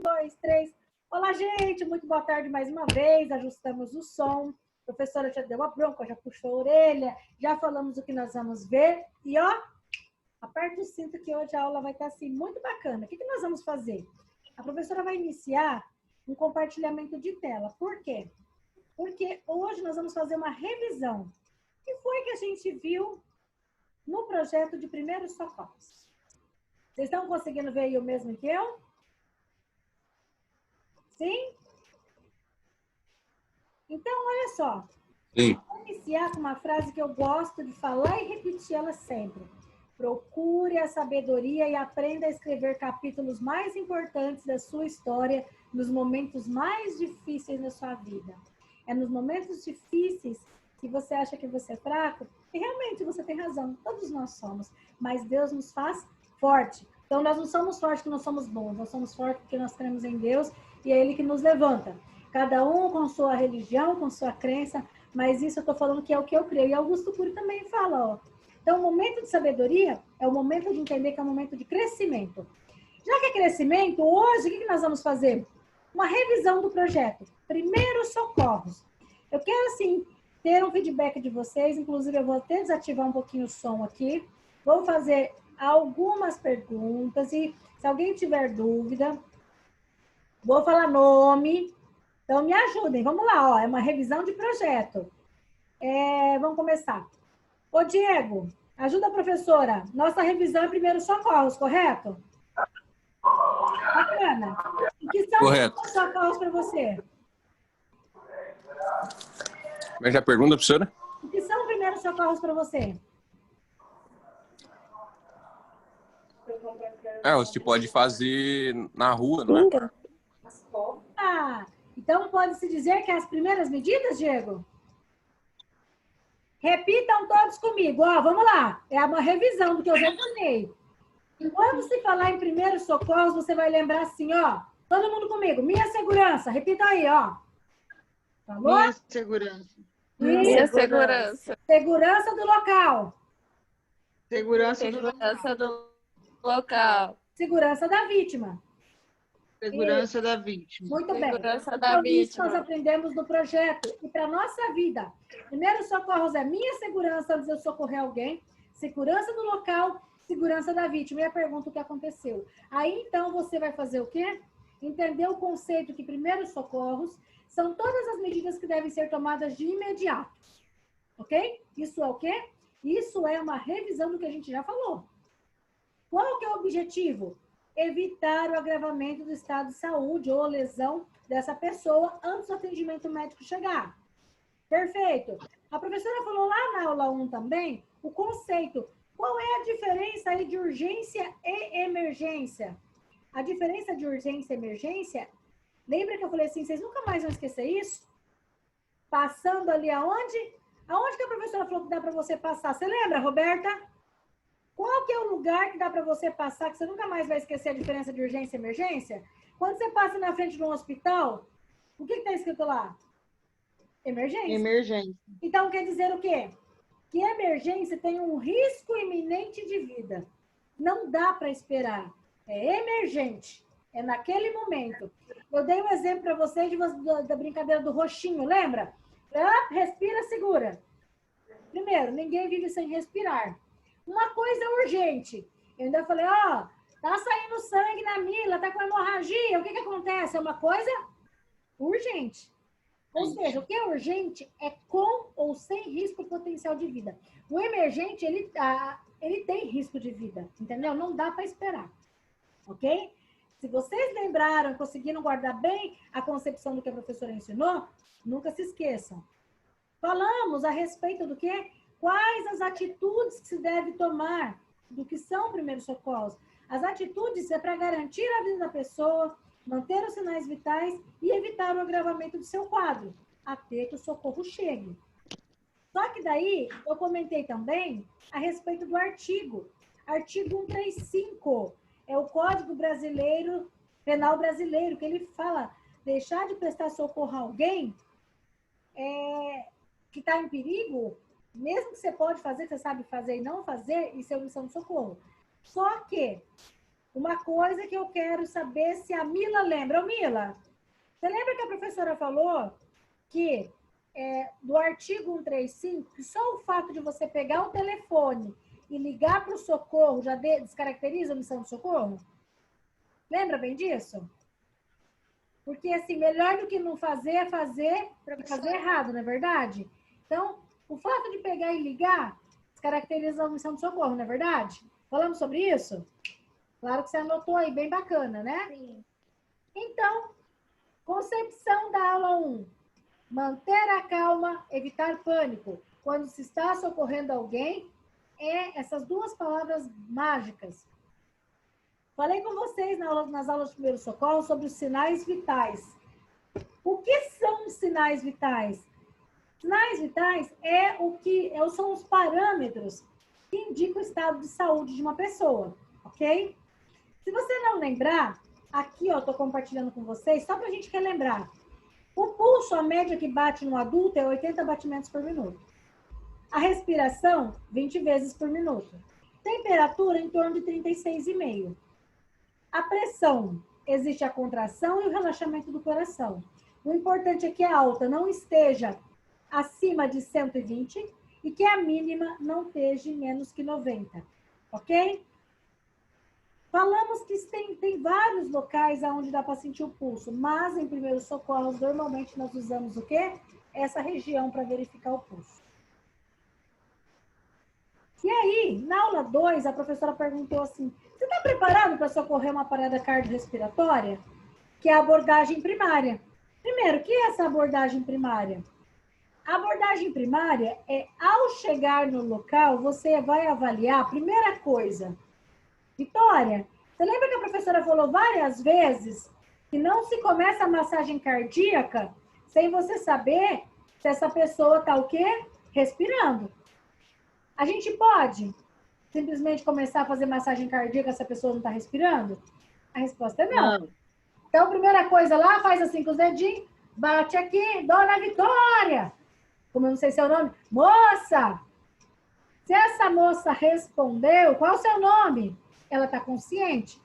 dois, três. Olá, gente, muito boa tarde mais uma vez. Ajustamos o som. A professora já deu a bronca, já puxou a orelha, já falamos o que nós vamos ver. E ó, aperte o cinto que hoje a aula vai estar assim muito bacana. O que nós vamos fazer? A professora vai iniciar um compartilhamento de tela. Por quê? Porque hoje nós vamos fazer uma revisão. O que foi que a gente viu no projeto de primeiros socorros? Vocês estão conseguindo ver aí o mesmo que eu? Sim? Então, olha só. Sim. Vou iniciar com uma frase que eu gosto de falar e repetir ela sempre. Procure a sabedoria e aprenda a escrever capítulos mais importantes da sua história nos momentos mais difíceis da sua vida. É nos momentos difíceis que você acha que você é fraco, e realmente você tem razão, todos nós somos, mas Deus nos faz forte. Então, nós não somos fortes porque nós somos bons, nós somos fortes porque nós cremos em Deus e é Ele que nos levanta. Cada um com sua religião, com sua crença, mas isso eu estou falando que é o que eu creio. E Augusto Cury também fala, ó. Então, o momento de sabedoria é o momento de entender que é o momento de crescimento. Já que é crescimento, hoje, o que nós vamos fazer? Uma revisão do projeto. Primeiros socorros. Eu quero, assim, ter um feedback de vocês. Inclusive, eu vou até desativar um pouquinho o som aqui. Vou fazer algumas perguntas e, se alguém tiver dúvida, vou falar nome. Então, me ajudem. Vamos lá, ó. É uma revisão de projeto. Vamos começar. Ô, Diego, ajuda a professora. Nossa revisão é primeiros socorros, correto? Bacana. O que são Correto. primeiros socorros para você? Mas já pergunta, professora? O que são primeiros socorros para você? Você pode fazer na rua, não é? Ah, então pode-se dizer que as primeiras medidas, Diego? Repitam todos comigo. Ó, vamos lá. É uma revisão do que eu já falei. Quando se falar em primeiros socorros, você vai lembrar assim, ó. Todo mundo comigo. Minha segurança. Repita aí, ó. Falou? Minha segurança. Minha segurança. Segurança do local. Segurança do local. Segurança da vítima. Segurança da vítima. Muito bem. Segurança da Então, isso vítima. nós aprendemos no projeto. E para a nossa vida, primeiros socorros é minha segurança antes de eu socorrer alguém, segurança do local, segurança da vítima. E a pergunta o que aconteceu. Aí, então, você vai fazer o quê? Entender o conceito que primeiros socorros são todas as medidas que devem ser tomadas de imediato. Ok? Isso é o quê? Isso é uma revisão do que a gente já falou. Qual que é o objetivo? Evitar o agravamento do estado de saúde ou lesão dessa pessoa antes do atendimento médico chegar. Perfeito. A professora falou lá na aula 1 também o conceito. Qual é a diferença aí de urgência e emergência? A diferença de urgência e emergência, lembra que eu falei assim, vocês nunca mais vão esquecer isso? Passando ali aonde? Aonde que a professora falou que dá para você passar? Você lembra, Roberta? Qual que é o lugar que dá para você passar, que você nunca mais vai esquecer a diferença de urgência e emergência? Quando você passa na frente de um hospital, o que está escrito lá? Emergência. Emergência. Então, quer dizer o quê? Que emergência tem um risco iminente de vida. Não dá para esperar. É emergente. É naquele momento. Eu dei um exemplo para vocês da brincadeira do roxinho, lembra? Respira, segura. Primeiro, ninguém vive sem respirar. Uma coisa urgente. Eu ainda falei, ó, tá saindo sangue na Mila, tá com hemorragia. O que acontece? É uma coisa urgente. Ou seja, o que é urgente é com ou sem risco potencial de vida. O emergente, ele tem risco de vida, entendeu? Não dá para esperar, ok? Se vocês lembraram, conseguiram guardar bem a concepção do que a professora ensinou, nunca se esqueçam. Falamos a respeito do quê? Quais as atitudes que se deve tomar do que são primeiros socorros? As atitudes é para garantir a vida da pessoa, manter os sinais vitais e evitar o agravamento do seu quadro, até que o socorro chegue. Só que daí, eu comentei também a respeito do artigo. Artigo 135, é o Código Brasileiro, Penal Brasileiro, que ele fala deixar de prestar socorro a alguém que está em perigo, mesmo que você pode fazer, que você sabe fazer e não fazer, isso é omissão de socorro. Só que uma coisa que eu quero saber se a Mila lembra. Ô, Mila, você lembra que a professora falou que do artigo 135, que só o fato de você pegar o telefone e ligar para o socorro já descaracteriza a omissão de socorro? Lembra bem disso? Porque, assim, melhor do que não fazer é fazer errado, não é verdade? Então, o fato de pegar e ligar descaracteriza a omissão de socorro, não é verdade? Falamos sobre isso? Claro que você anotou aí, bem bacana, né? Sim. Então, concepção da aula 1. Manter a calma, evitar pânico. Quando se está socorrendo alguém, essas duas palavras mágicas. Falei com vocês nas aulas de primeiro socorro sobre os sinais vitais. O que são os sinais vitais? Sinais vitais são os parâmetros que indicam o estado de saúde de uma pessoa, ok? Se você não lembrar, aqui eu estou compartilhando com vocês, só para a gente relembrar. O pulso, a média que bate no adulto é 80 batimentos por minuto. A respiração, 20 vezes por minuto. Temperatura, em torno de 36,5. A pressão, existe a contração e o relaxamento do coração. O importante é que a alta não esteja acima de 120 e que a mínima não esteja menos que 90, ok? Falamos que tem vários locais onde dá para sentir o pulso, mas em primeiros socorros, normalmente nós usamos o quê? Essa região para verificar o pulso. E aí, na aula 2, a professora perguntou assim, você está preparado para socorrer uma parada cardiorrespiratória? Que é a abordagem primária. Primeiro, o que é essa abordagem primária? A abordagem primária é, ao chegar no local, você vai avaliar a primeira coisa. Vitória, você lembra que a professora falou várias vezes que não se começa a massagem cardíaca sem você saber se essa pessoa está o quê? Respirando. A gente pode simplesmente começar a fazer massagem cardíaca se a pessoa não está respirando? A resposta é não. Então, a primeira coisa lá, faz assim com os dedinhos, bate aqui, Dona Vitória. Como eu não sei seu nome, moça! Se essa moça respondeu, qual é o seu nome? Ela está consciente?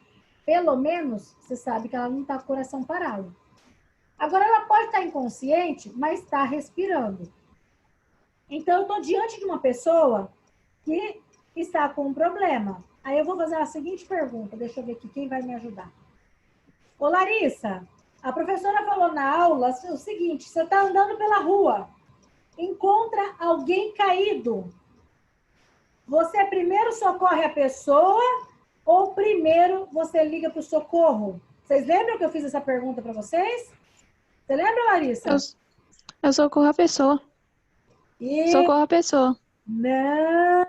Pelo menos, você sabe que ela não está com o coração parado. Agora, ela pode estar inconsciente, mas está respirando. Então, eu estou diante de uma pessoa que está com um problema. Aí eu vou fazer a seguinte pergunta, deixa eu ver aqui, quem vai me ajudar? Ô, Larissa, a professora falou na aula o seguinte, você está andando pela rua, encontra alguém caído. Você primeiro socorre a pessoa ou primeiro você liga para o socorro? Vocês lembram que eu fiz essa pergunta para vocês? Você lembra, Larissa? Eu socorro a pessoa. Socorro a pessoa. Não!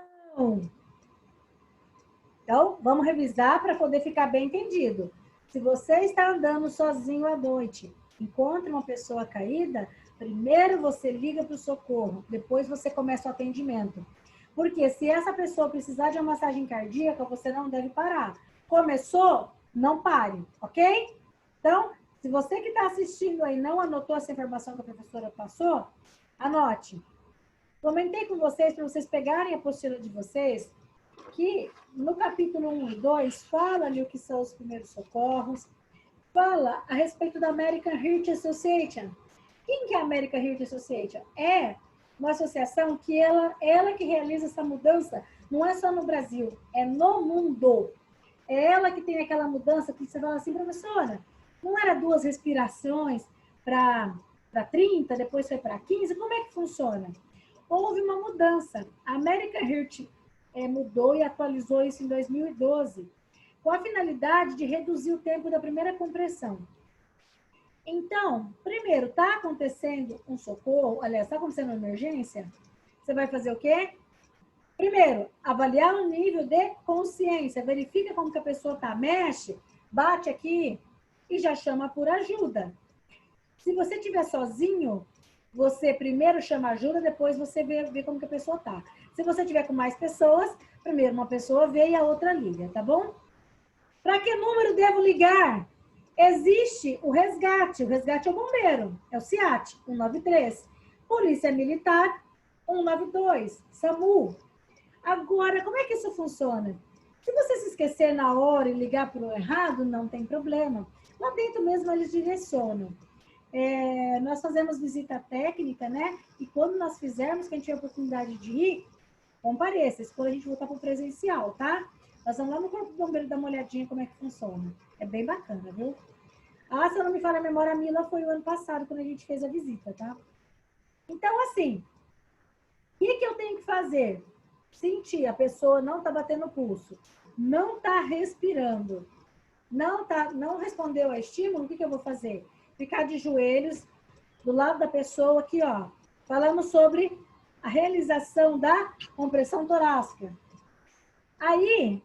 Então, vamos revisar para poder ficar bem entendido. Se você está andando sozinho à noite, encontra uma pessoa caída, primeiro você liga para o socorro, depois você começa o atendimento. Porque se essa pessoa precisar de uma massagem cardíaca, você não deve parar. Começou? Não pare, ok? Então, se você que está assistindo aí não anotou essa informação que a professora passou, anote. Comentei com vocês, para vocês pegarem a apostila de vocês, que no capítulo 1 e 2 fala ali o que são os primeiros socorros, fala a respeito da American Heart Association. Quem que é a American Heart Association? É uma associação que ela que realiza essa mudança, não é só no Brasil, é no mundo. É ela que tem aquela mudança que você fala assim, professora, não era 2 respirações para 30, depois foi para 15, como é que funciona? Houve uma mudança. A American Heart mudou e atualizou isso em 2012, com a finalidade de reduzir o tempo da primeira compressão. Então, primeiro, está acontecendo um socorro, aliás, está acontecendo uma emergência, você vai fazer o quê? Primeiro, avaliar o nível de consciência, verifica como que a pessoa está, mexe, bate aqui e já chama por ajuda. Se você estiver sozinho, você primeiro chama ajuda, depois você vê como que a pessoa está. Se você tiver com mais pessoas, primeiro uma pessoa vê e a outra liga, tá bom? Para que número devo ligar? Existe o resgate é o bombeiro, é o SIAT, 193. Polícia Militar, 192, SAMU. Agora, como é que isso funciona? Se você se esquecer na hora e ligar para o errado, não tem problema. Lá dentro mesmo eles direcionam. Nós fazemos visita técnica, né? E quando nós fizermos, quem tiver a oportunidade de ir, compareça. Se for a gente voltar para o presencial, tá? Nós vamos lá no Corpo Bombeiro dar uma olhadinha como é que funciona. É bem bacana, viu? Se eu não me falha a memória, a Mila foi o ano passado, quando a gente fez a visita, tá? Então, assim, o que eu tenho que fazer? Sentir, a pessoa não tá batendo pulso, não tá respirando, não respondeu a estímulo, o que eu vou fazer? Ficar de joelhos do lado da pessoa aqui, ó. Falamos sobre a realização da compressão torácica. Aí,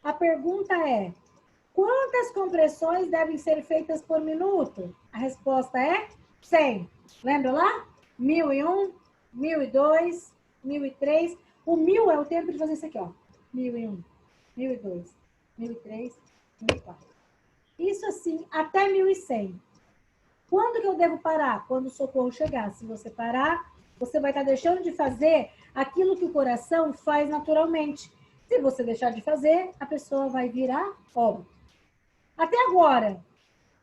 a pergunta é, quantas compressões devem ser feitas por minuto? A resposta é 100. Lembra lá? 1001, 1002, 1003. O 1000 é o tempo de fazer isso aqui, ó. 1001, 1002, 1003, 1004. Isso assim, até 1100. Quando que eu devo parar? Quando o socorro chegar. Se você parar, você vai estar deixando de fazer aquilo que o coração faz naturalmente. Se você deixar de fazer, a pessoa vai virar óbito. Até agora.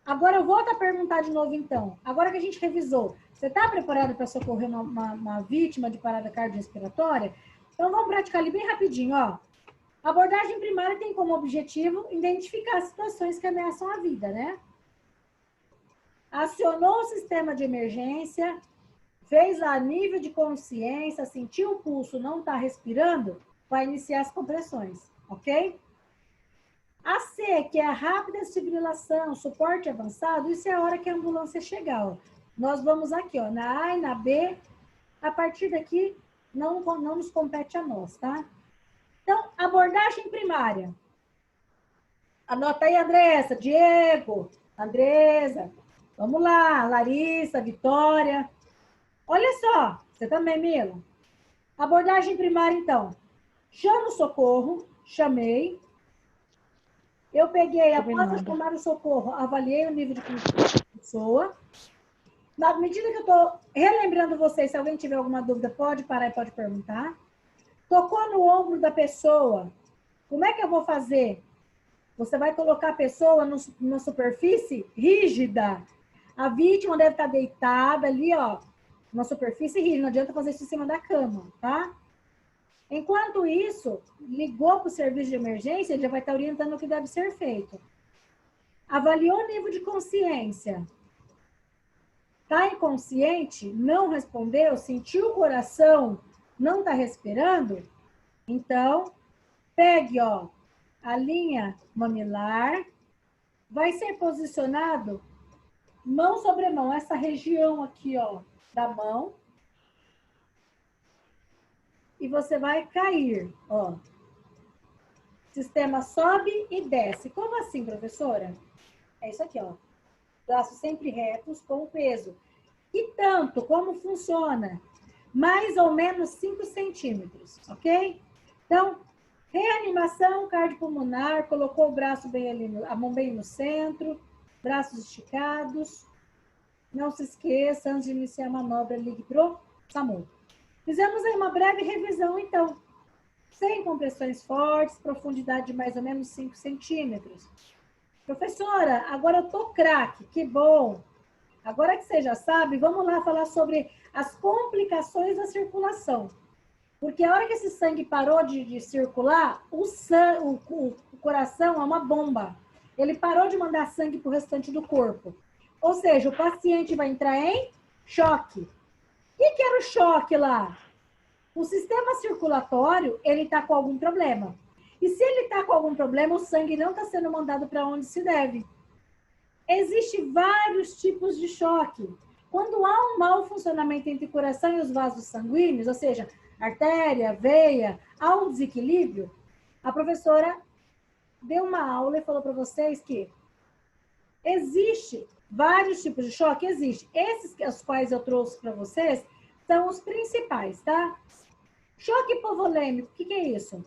Agora eu volto a perguntar de novo, então. Agora que a gente revisou, você está preparado para socorrer uma vítima de parada cardiorrespiratória? Então vamos praticar ali bem rapidinho, ó. A abordagem primária tem como objetivo identificar situações que ameaçam a vida, né? Acionou o sistema de emergência, fez lá nível de consciência, sentiu o pulso, não está respirando, vai iniciar as compressões, ok? A C, que é a rápida desfibrilação, suporte avançado, isso é a hora que a ambulância chegar, ó. Nós vamos aqui, ó, na A e na B, a partir daqui não nos compete a nós, tá? Então, abordagem primária. Anota aí, Andressa, Diego, Andresa, vamos lá, Larissa, Vitória. Olha só, você também, Mila. Abordagem primária, então. Chama o socorro, chamei. Eu peguei, após chamar o socorro, avaliei o nível de consciência da pessoa. Na medida que eu estou relembrando vocês, se alguém tiver alguma dúvida, pode parar e pode perguntar. Tocou no ombro da pessoa, como é que eu vou fazer? Você vai colocar a pessoa numa superfície rígida. A vítima deve estar deitada ali, ó, numa superfície rígida. Não adianta fazer isso em cima da cama, tá? Enquanto isso, ligou para o serviço de emergência, ele já vai estar orientando o que deve ser feito. Avaliou o nível de consciência. Está inconsciente? Não respondeu? Sentiu o coração? Não está respirando? Então, pegue, ó, a linha mamilar. Vai ser posicionado mão sobre mão. Essa região aqui, ó, da mão. E você vai cair, ó. Sistema sobe e desce. Como assim, professora? É isso aqui, ó. Braços sempre retos com o peso. E tanto, como funciona? Mais ou menos 5 centímetros, ok? Então, reanimação cardiopulmonar, colocou o braço bem ali, a mão bem no centro, braços esticados. Não se esqueça, antes de iniciar a manobra, ligue pro SAMU. Fizemos aí uma breve revisão, então. Sem compressões fortes, profundidade de mais ou menos 5 centímetros. Professora, agora eu tô craque, que bom. Agora que você já sabe, vamos lá falar sobre as complicações da circulação. Porque a hora que esse sangue parou de circular, o coração é uma bomba. Ele parou de mandar sangue para o restante do corpo. Ou seja, o paciente vai entrar em choque. O que era o choque lá? O sistema circulatório, ele está com algum problema. E se ele está com algum problema, o sangue não está sendo mandado para onde se deve. Existem vários tipos de choque. Quando há um mau funcionamento entre o coração e os vasos sanguíneos, ou seja, artéria, veia, há um desequilíbrio, a professora deu uma aula e falou para vocês que existe vários tipos de choque, existe. Esses os quais eu trouxe para vocês são os principais, tá? Choque hipovolêmico, o que é isso?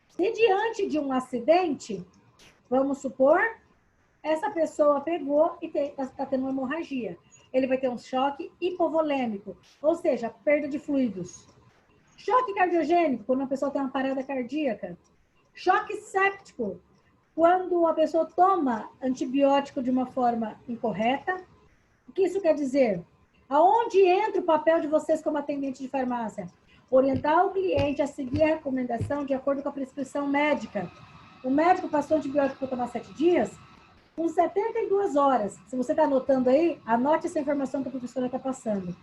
Se diante de um acidente, vamos supor, essa pessoa pegou e está tendo uma hemorragia. Ele vai ter um choque hipovolêmico, ou seja, perda de fluidos. Choque cardiogênico, quando a pessoa tem uma parada cardíaca. Choque séptico, quando a pessoa toma antibiótico de uma forma incorreta. O que isso quer dizer? Aonde entra o papel de vocês como atendente de farmácia? Orientar o cliente a seguir a recomendação de acordo com a prescrição médica. O médico passou antibiótico para tomar 7 dias, com 72 horas. Se você está anotando aí, anote essa informação que a professora está passando.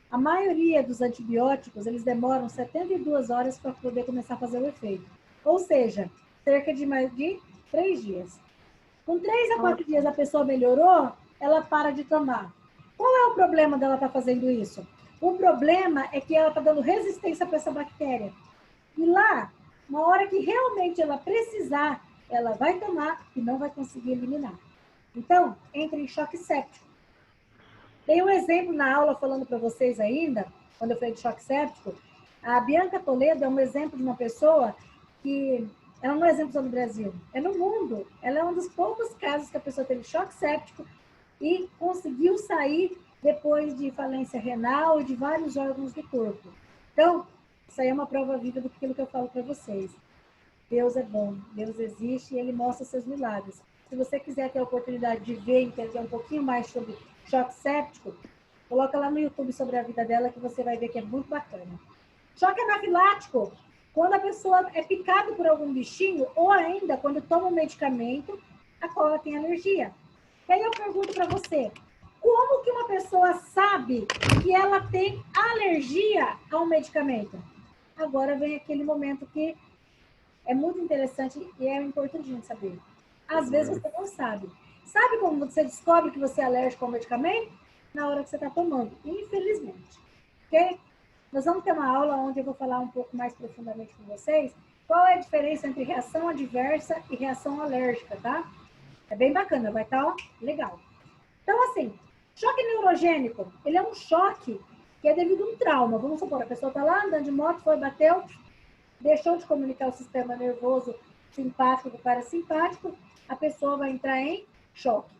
A maioria dos antibióticos, eles demoram 72 horas para poder começar a fazer o efeito. Ou seja, cerca de mais de 3 dias. Com 3 a 4 dias a pessoa melhorou, ela para de tomar. Qual é o problema dela estar fazendo isso? O problema é que ela está dando resistência para essa bactéria. E lá, na hora que realmente ela precisar, ela vai tomar e não vai conseguir eliminar. Então, entra em choque séptico. Tem um exemplo na aula falando para vocês ainda, quando eu falei de choque séptico. A Bianca Toledo é um exemplo de uma pessoa que, ela não é exemplo só no Brasil, é no mundo. Ela é um dos poucos casos que a pessoa teve choque séptico e conseguiu sair depois de falência renal e de vários órgãos do corpo. Então, isso aí é uma prova viva do que eu falo para vocês. Deus é bom, Deus existe e Ele mostra seus milagres. Se você quiser ter a oportunidade de ver e entender um pouquinho mais sobre choque séptico, coloca lá no YouTube sobre a vida dela que você vai ver que é muito bacana. Choque anafilático, quando a pessoa é picada por algum bichinho ou ainda quando toma um medicamento a qual ela tem alergia. E aí eu pergunto para você, como que uma pessoa sabe que ela tem alergia a um medicamento? Agora vem aquele momento que é muito interessante e é importante a gente saber. Às vezes você não sabe. Sabe como você descobre que você é alérgico ao medicamento? Na hora que você está tomando, infelizmente. Ok? Nós vamos ter uma aula onde eu vou falar um pouco mais profundamente com vocês qual é a diferença entre reação adversa e reação alérgica, tá? É bem bacana, vai estar ó, legal. Então, assim, choque neurogênico, ele é um choque que é devido a um trauma. Vamos supor, a pessoa está lá andando de moto, foi, bateu, deixou de comunicar o sistema nervoso simpático com o parasimpático, a pessoa vai entrar em choque.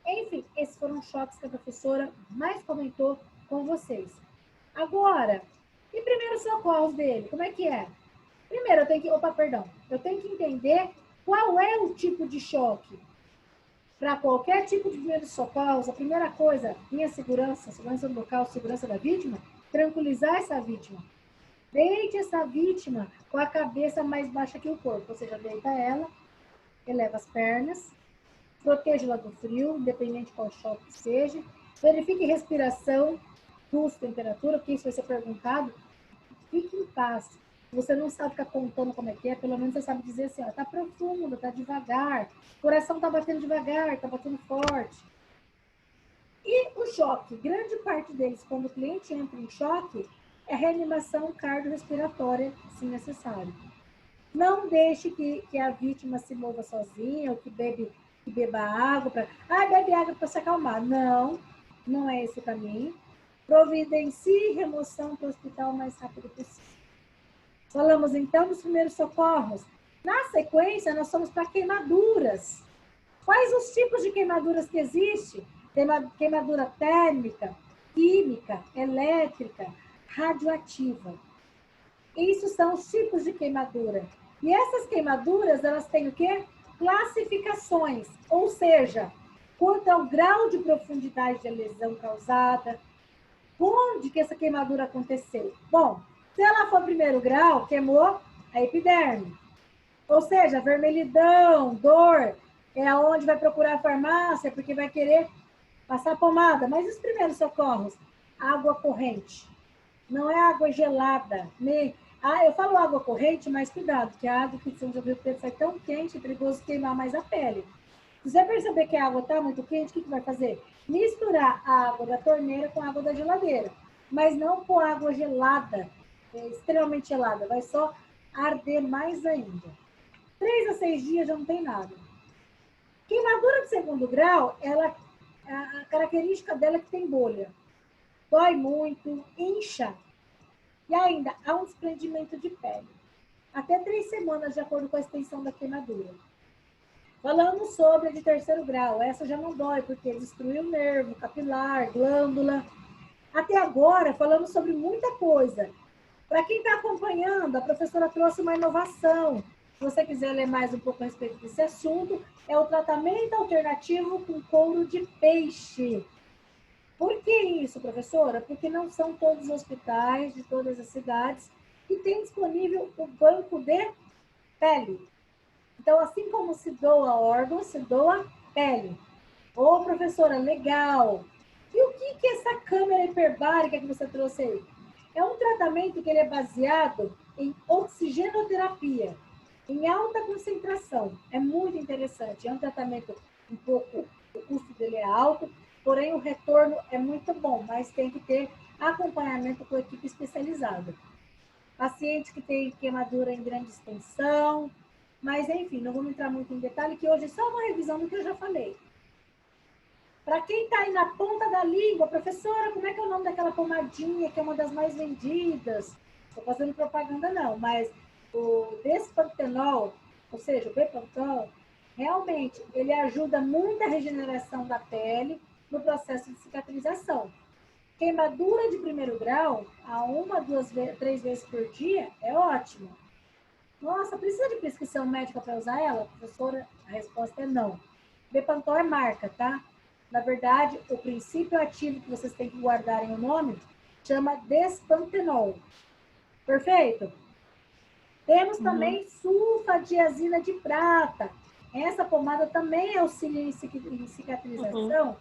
Enfim, esses foram os choques que a professora mais comentou com vocês. Agora, e primeiros socorros dele? Como é que é? Primeiro, eu tenho que entender qual é o tipo de choque. Para qualquer tipo de primeiros socorros, a primeira coisa, minha segurança do local, segurança da vítima, tranquilizar essa vítima. Deite essa vítima com a cabeça mais baixa que o corpo, ou seja, deita ela, eleva as pernas, proteja-la do frio, independente de qual choque seja, verifique respiração, pulso, temperatura, porque isso vai ser perguntado, fique em paz. Se você não sabe ficar contando como é que é, pelo menos você sabe dizer assim, ó, tá profundo, tá devagar, o coração tá batendo devagar, tá batendo forte. E o choque, grande parte deles, quando o cliente entra em choque, é reanimação cardiorrespiratória, se necessário. Não deixe que a vítima se mova sozinha, ou que beba água para... bebe água para se acalmar. Não, não é esse o caminho. Providencie remoção para o hospital o mais rápido possível. Falamos então dos primeiros socorros. Na sequência, nós somos para queimaduras. Quais os tipos de queimaduras que existem? Queimadura térmica, química, elétrica, radioativa. Isso são os tipos de queimadura. E essas queimaduras, elas têm o quê? Classificações, ou seja, quanto ao grau de profundidade da lesão causada, onde que essa queimadura aconteceu. Bom, se ela for primeiro grau, queimou a epiderme. Ou seja, vermelhidão, dor, é aonde vai procurar a farmácia, porque vai querer passar pomada. Mas os primeiros socorros? Água corrente. Não é água gelada. Eu falo água corrente, mas cuidado, porque a água que você já viu que sai tão quente, é perigoso queimar mais a pele. Se você perceber que a água está muito quente, o que vai fazer? Misturar a água da torneira com a água da geladeira. Mas não com água gelada, extremamente gelada. Vai só arder mais ainda. 3 a 6 dias já não tem nada. Queimadura de segundo grau, a característica dela é que tem bolha. Dói muito, incha. E ainda há um desprendimento de pele. Até 3 semanas, de acordo com a extensão da queimadura. Falando sobre a de terceiro grau, essa já não dói, porque destruiu o nervo, capilar, glândula. Até agora, falamos sobre muita coisa. Para quem está acompanhando, a professora trouxe uma inovação. se você quiser ler mais um pouco a respeito desse assunto, é o tratamento alternativo com couro de peixe. Por que isso, professora? Porque não são todos os hospitais de todas as cidades que têm disponível o banco de pele. Então, assim como se doa órgão, se doa pele. Ô, professora, legal. E o que é essa câmera hiperbárica que você trouxe aí? É um tratamento que ele é baseado em oxigenoterapia, em alta concentração. É muito interessante. É um tratamento um pouco, o custo dele é alto, porém o retorno é muito bom, mas tem que ter acompanhamento com a equipe especializada. Pacientes que têm queimadura em grande extensão, mas enfim, não vamos entrar muito em detalhe, que hoje é só uma revisão do que eu já falei. Para quem está aí na ponta da língua, professora, como é que é o nome daquela pomadinha que é uma das mais vendidas? Estou fazendo propaganda não, mas o Despantenol, ou seja, o Bepantol, realmente ele ajuda muito a regeneração da pele no processo de cicatrização. Queimadura de primeiro grau, a 1, 2, 3 vezes por dia, é ótimo. Nossa, precisa de prescrição médica para usar ela? Professora, a resposta é não. Bepantol é marca, tá? Na verdade, o princípio ativo que vocês têm que guardar em o nome chama Despantenol. Perfeito? Temos também sulfadiazina de prata. Essa pomada também auxilia em cicatrização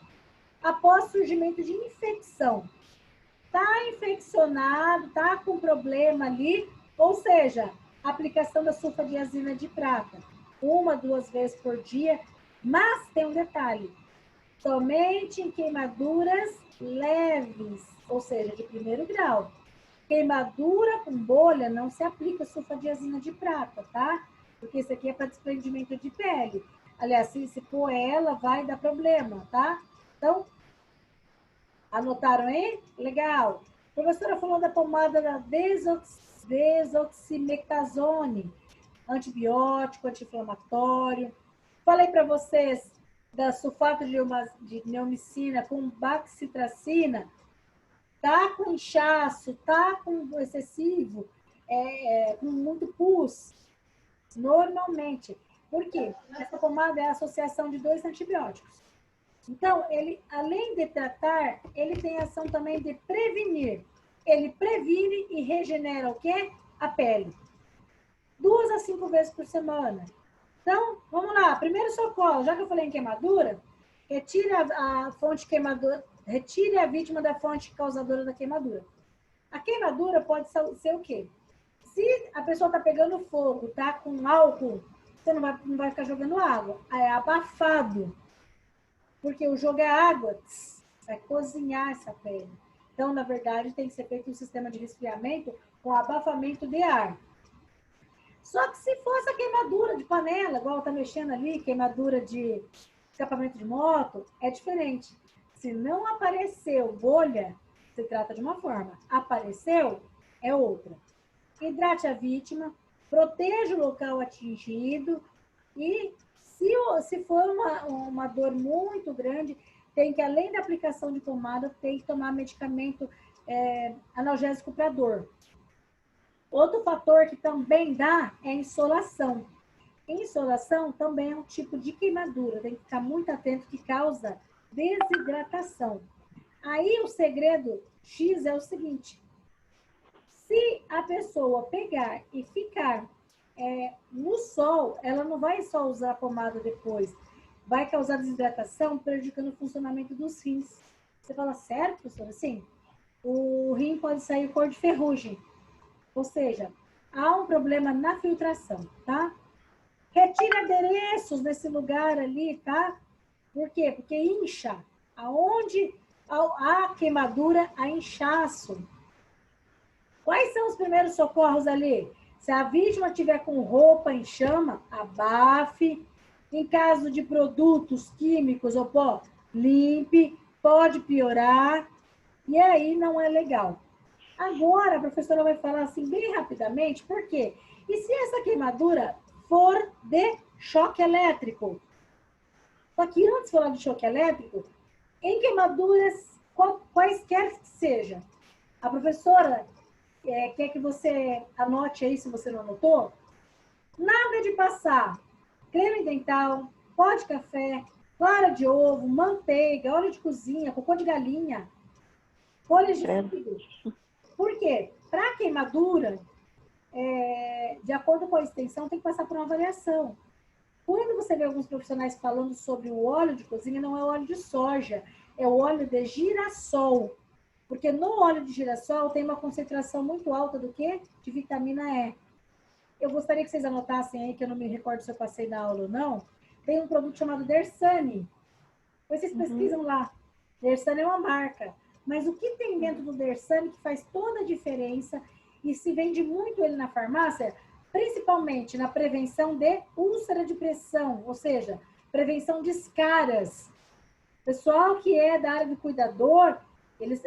após surgimento de infecção. Está infeccionado, está com problema ali, ou seja, aplicação da sulfadiazina de prata, 1, 2 vezes por dia, mas tem um detalhe, somente em queimaduras leves, ou seja, de primeiro grau. Queimadura com bolha não se aplica sulfadiazina de prata, tá? Porque isso aqui é para desprendimento de pele. Aliás, se for ela, vai dar problema, tá? Então, anotaram aí? Legal. A professora falou da pomada da desoximectasone, antibiótico, anti-inflamatório. Falei para vocês da sulfato de neomicina com bacitracina. Tá com inchaço, tá com excessivo, com muito pus. Normalmente. Por quê? Essa pomada é a associação de 2 antibióticos. Então, ele, além de tratar, ele tem ação também de prevenir. Ele previne e regenera o quê? A pele. 2 a 5 vezes por semana. Então, vamos lá. Primeiro socorro, já que eu falei em queimadura, retire a fonte queimadora, retire a vítima da fonte causadora da queimadura. A queimadura pode ser o quê? Se a pessoa está pegando fogo, tá com álcool, você não vai ficar jogando água. É abafado. Porque o jogo é água, vai cozinhar essa pele. Então, na verdade, tem que ser feito um sistema de resfriamento com abafamento de ar. Só que se for essa queimadura de panela, igual está mexendo ali, queimadura de escapamento de moto, é diferente. Se não apareceu bolha, se trata de uma forma. Apareceu, é outra. Hidrate a vítima, proteja o local atingido e se for uma dor muito grande, tem que, além da aplicação de pomada, tem que tomar medicamento analgésico para dor. Outro fator que também dá é a insolação. Insolação também é um tipo de queimadura, tem que ficar muito atento que causa desidratação. Aí o segredo X é o seguinte, se a pessoa pegar e ficar no sol, ela não vai só usar a pomada depois, vai causar desidratação, prejudicando o funcionamento dos rins. Você fala, sério, professora? Sim. O rim pode sair cor de ferrugem. Ou seja, há um problema na filtração, tá? Retire adereços desse lugar ali, tá? Por quê? Porque incha. Aonde há queimadura, há inchaço. Quais são os primeiros socorros ali? Se a vítima tiver com roupa em chama, abafe. Em caso de produtos químicos ou pó, limpe. Pode piorar. E aí não é legal. Agora, a professora vai falar assim bem rapidamente, por quê? E se essa queimadura for de choque elétrico? Só que antes de falar de choque elétrico, em queimaduras, quaisquer que seja, a professora quer que você anote aí, se você não anotou, Nada de passar creme dental, pó de café, clara de ovo, manteiga, óleo de cozinha, cocô de galinha, folhas de fígado. Por quê? Para queimadura, de acordo com a extensão, tem que passar por uma avaliação. Quando você vê alguns profissionais falando sobre o óleo de cozinha, não é o óleo de soja, é o óleo de girassol. Porque no óleo de girassol tem uma concentração muito alta do quê? De vitamina E. Eu gostaria que vocês anotassem aí, que eu não me recordo se eu passei na aula ou não. Tem um produto chamado Dersane. Depois vocês pesquisam lá. Dersane é uma marca. Mas o que tem dentro do Dersane que faz toda a diferença e se vende muito ele na farmácia, principalmente na prevenção de úlcera de pressão, ou seja, prevenção de escaras. Pessoal que é da área de cuidador,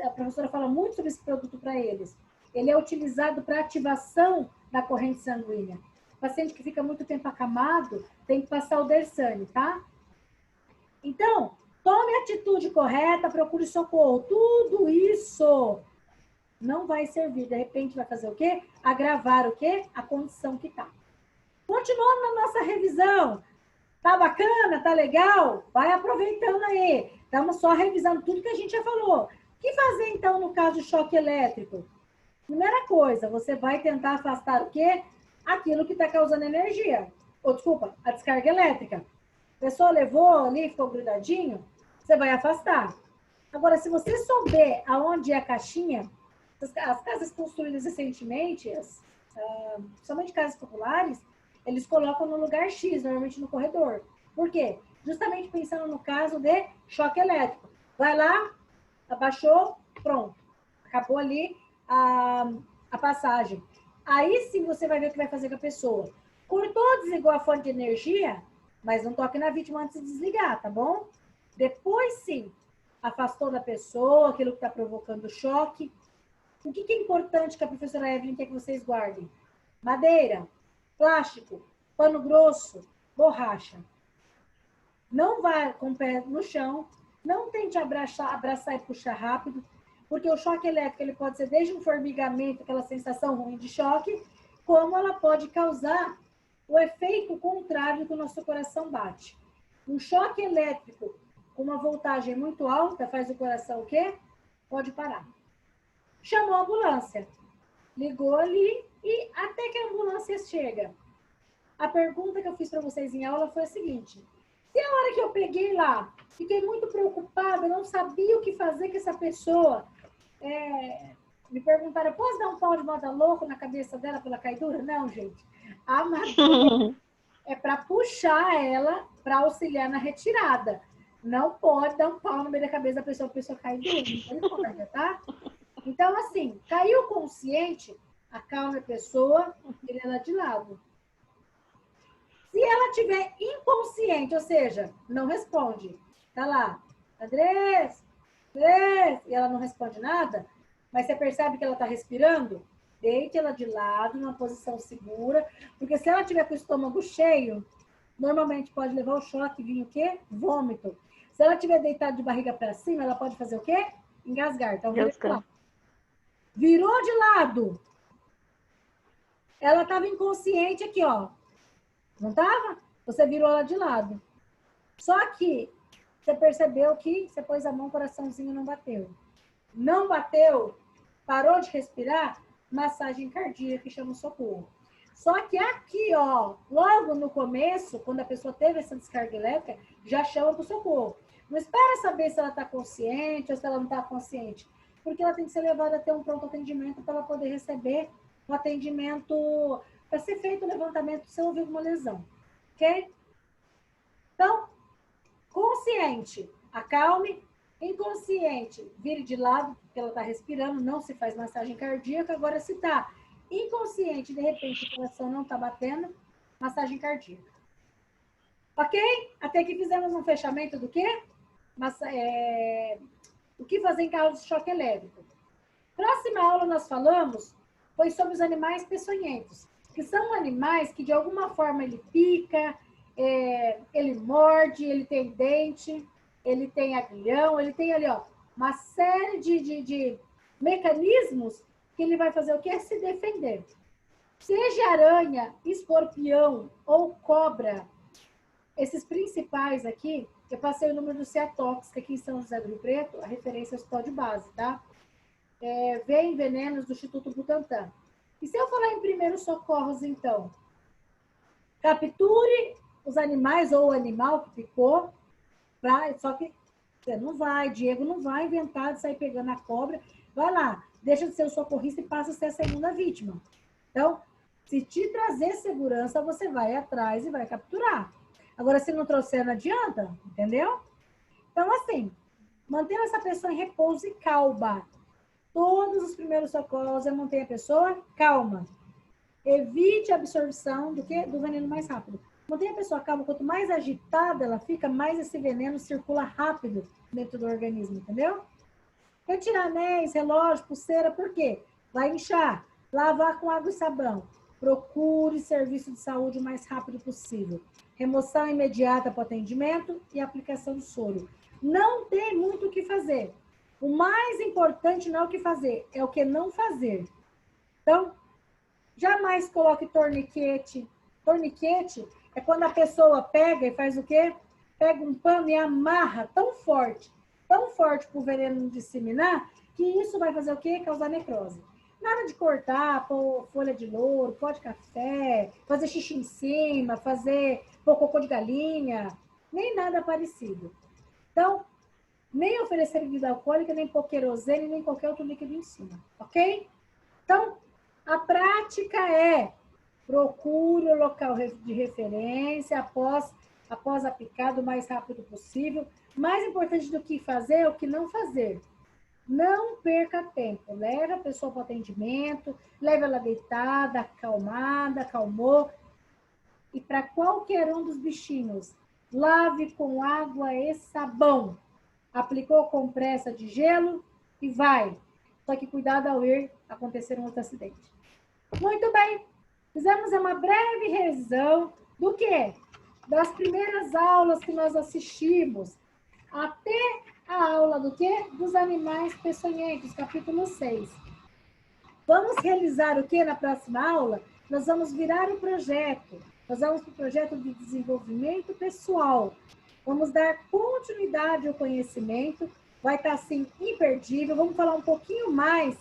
a professora fala muito sobre esse produto para eles. Ele é utilizado para ativação da corrente sanguínea. O paciente que fica muito tempo acamado tem que passar o Dersane, tá? Então, tome a atitude correta, procure socorro. Tudo isso não vai servir. De repente vai fazer o quê? Agravar o quê? A condição que tá. Continuando na nossa revisão. Tá bacana? Tá legal? Vai aproveitando aí. Estamos só revisando tudo que a gente já falou. O que fazer, então, no caso de choque elétrico? Primeira coisa, você vai tentar afastar o quê? Aquilo que está causando energia. Ou, desculpa, a descarga elétrica. A pessoa levou ali, ficou grudadinho, você vai afastar. Agora, se você souber aonde é a caixinha, as casas construídas recentemente, somente casas populares, eles colocam no lugar X, normalmente no corredor. Por quê? Justamente pensando no caso de choque elétrico. Vai lá, abaixou, pronto. Acabou ali a passagem. Aí sim você vai ver o que vai fazer com a pessoa. Cortou, desligou a fonte de energia, mas não toque na vítima antes de desligar, tá bom? Depois sim, afastou da pessoa, aquilo que está provocando choque. O que é importante que a professora Evelyn quer que vocês guardem? Madeira, plástico, pano grosso, borracha. Não vá com o pé no chão, não tente abraçar e puxar rápido, porque o choque elétrico ele pode ser desde um formigamento, aquela sensação ruim de choque, como ela pode causar o efeito contrário do que o nosso coração bate. Um choque elétrico com uma voltagem muito alta faz o coração o quê? Pode parar. Chamou a ambulância, ligou ali e até que a ambulância chega. A pergunta que eu fiz para vocês em aula foi a seguinte: se a hora que eu peguei lá, fiquei muito preocupada, não sabia o que fazer com essa pessoa, me perguntaram, posso dar um pau de moda louco na cabeça dela pela caidura? Não, gente. A madeira é para puxar ela para auxiliar na retirada. Não pode dar um pau no meio da cabeça da pessoa, a pessoa cair dura, tá? Então, assim, caiu consciente, acalme a pessoa, tira ela de lado. Se ela estiver inconsciente, ou seja, não responde, tá lá, Andrés, e ela não responde nada, mas você percebe que ela está respirando, deite ela de lado, numa posição segura, porque se ela tiver com o estômago cheio, normalmente pode levar o choque e vir o quê? Vômito. Se ela estiver deitada de barriga para cima, ela pode fazer o quê? Engasgar. Então, virou de lado. Ela estava inconsciente aqui, ó. Não estava? Você virou ela de lado. Só que você percebeu que você pôs a mão, o coraçãozinho não bateu. Não bateu, parou de respirar, massagem cardíaca que chama o socorro. Só que aqui, ó, logo no começo, quando a pessoa teve essa descarga elétrica, já chama para o socorro. Não espera saber se ela está consciente ou se ela não está consciente, porque ela tem que ser levada até um pronto atendimento para ela poder receber um atendimento, para ser feito o levantamento se houve alguma lesão, ok? Então, consciente, acalme. Inconsciente, vire de lado, porque ela está respirando, não se faz massagem cardíaca. Agora, se está inconsciente, de repente o coração não está batendo, massagem cardíaca. Ok? Até que fizemos um fechamento do quê? O que fazer em caso de choque elétrico. Próxima aula nós falamos foi sobre os animais peçonhentos, que são animais que de alguma forma ele pica, ele morde, ele tem dente, ele tem aguilhão, ele tem ali, ó, uma série de mecanismos que ele vai fazer o quê? Se defender. Seja aranha, escorpião ou cobra, esses principais aqui, eu passei o número do Ceatox, que aqui em São José do Rio Preto, a referência é o hospital de base, tá? Vem venenos do Instituto Butantan. E se eu falar em primeiros socorros, então, capture os animais ou o animal que picou, só que você não vai, Diego não vai inventar de sair pegando a cobra. Vai lá, deixa de ser o socorrista e passa a ser a segunda vítima. Então, se te trazer segurança, você vai atrás e vai capturar. Agora, se não trouxer, não adianta, entendeu? Então, assim, mantendo essa pessoa em repouso e calma. Todos os primeiros socorros é manter a pessoa calma. Evite a absorção do veneno mais rápido. Mantenha a pessoa calma. Quanto mais agitada ela fica, mais esse veneno circula rápido dentro do organismo, entendeu? Retirar anéis, relógio, pulseira, por quê? Vai inchar. Lavar com água e sabão. Procure serviço de saúde o mais rápido possível. Remoção imediata para o atendimento e aplicação do soro. Não tem muito o que fazer. O mais importante não é o que fazer, é o que não fazer. Então, jamais coloque torniquete. Torniquete é quando a pessoa pega e faz o quê? Pega um pano e amarra tão forte para o veneno não disseminar, que isso vai fazer o quê? Causar necrose. Nada de cortar, pôr folha de louro, pó de café, fazer xixi em cima, pôr cocô de galinha, nem nada parecido. Então, nem oferecer bebida alcoólica, nem pôr querosene, nem qualquer outro líquido em cima, ok? Então, a prática é procure o local de referência após a picada o mais rápido possível. Mais importante do que fazer é o que não fazer. Não perca tempo. Leve a pessoa para o atendimento, leve ela deitada, acalmada, acalmou. E para qualquer um dos bichinhos, lave com água e sabão. Aplicou compressa de gelo e vai. Só que cuidado ao ir acontecer um outro acidente. Muito bem. Fizemos uma breve revisão do quê? Das primeiras aulas que nós assistimos até a aula do quê? Dos animais peçonhentos, capítulo 6. Vamos realizar o quê na próxima aula? Nós vamos virar o projeto. Nós vamos para o projeto de desenvolvimento pessoal. Vamos dar continuidade ao conhecimento. Vai estar, assim, imperdível. Vamos falar um pouquinho mais